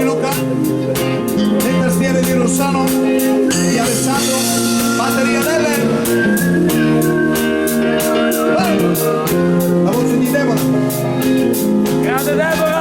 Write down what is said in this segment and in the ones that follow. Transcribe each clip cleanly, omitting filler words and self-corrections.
Luca, nel tastiere di Rossano, di Alessandro, batteria delle, la voce di Deborah. Grande Deborah!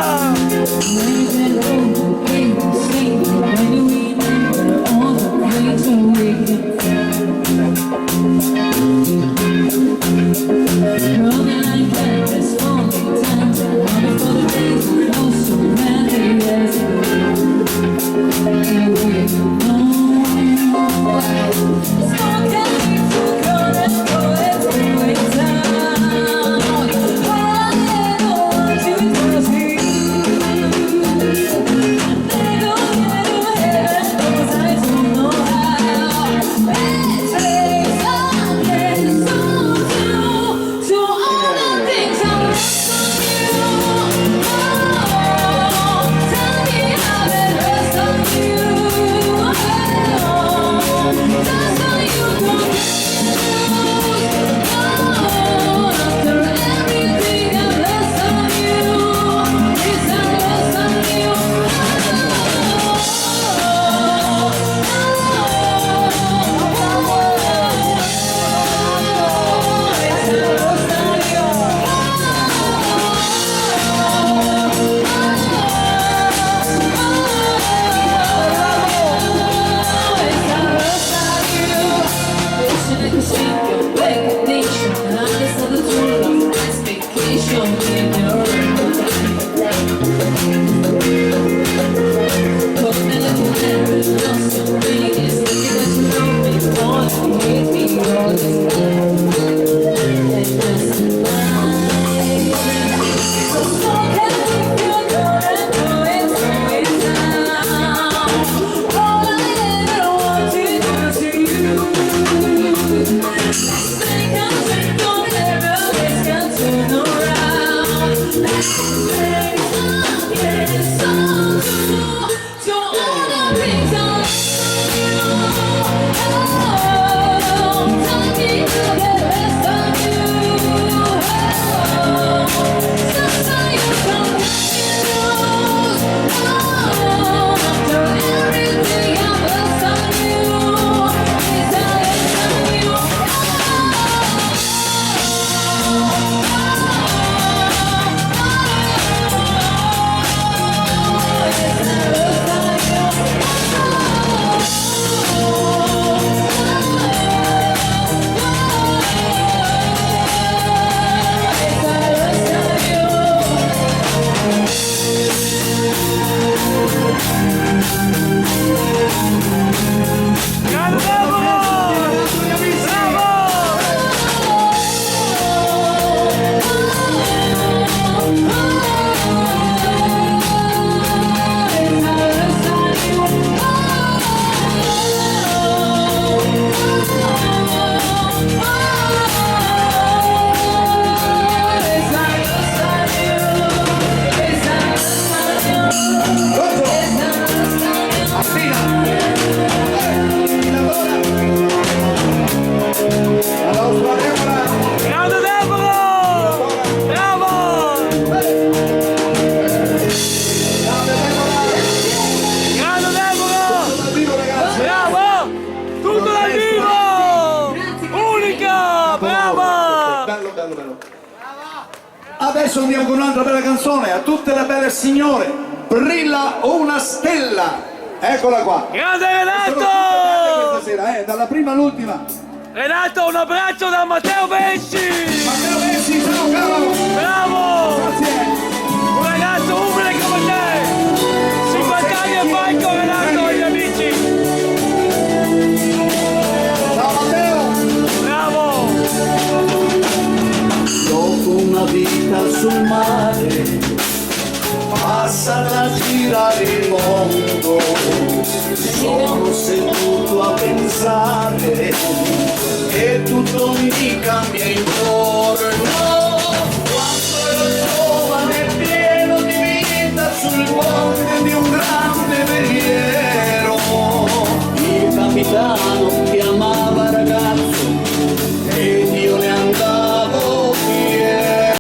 Adesso andiamo con un'altra bella canzone, a tutte le belle signore, brilla una stella, eccola qua. Grande Renato! Questa sera, dalla prima all'ultima. Renato, un abbraccio da Matteo Besci! Matteo Besci, ciao caro! Bravo! Grazie! Un ragazzo umile come te! 50 anni al palco, Renato, gli amici! Ciao Matteo! Bravo! Dopo una vita sul mare, passa a girare il mondo, sono seduto a pensare che tutto mi cambia intorno.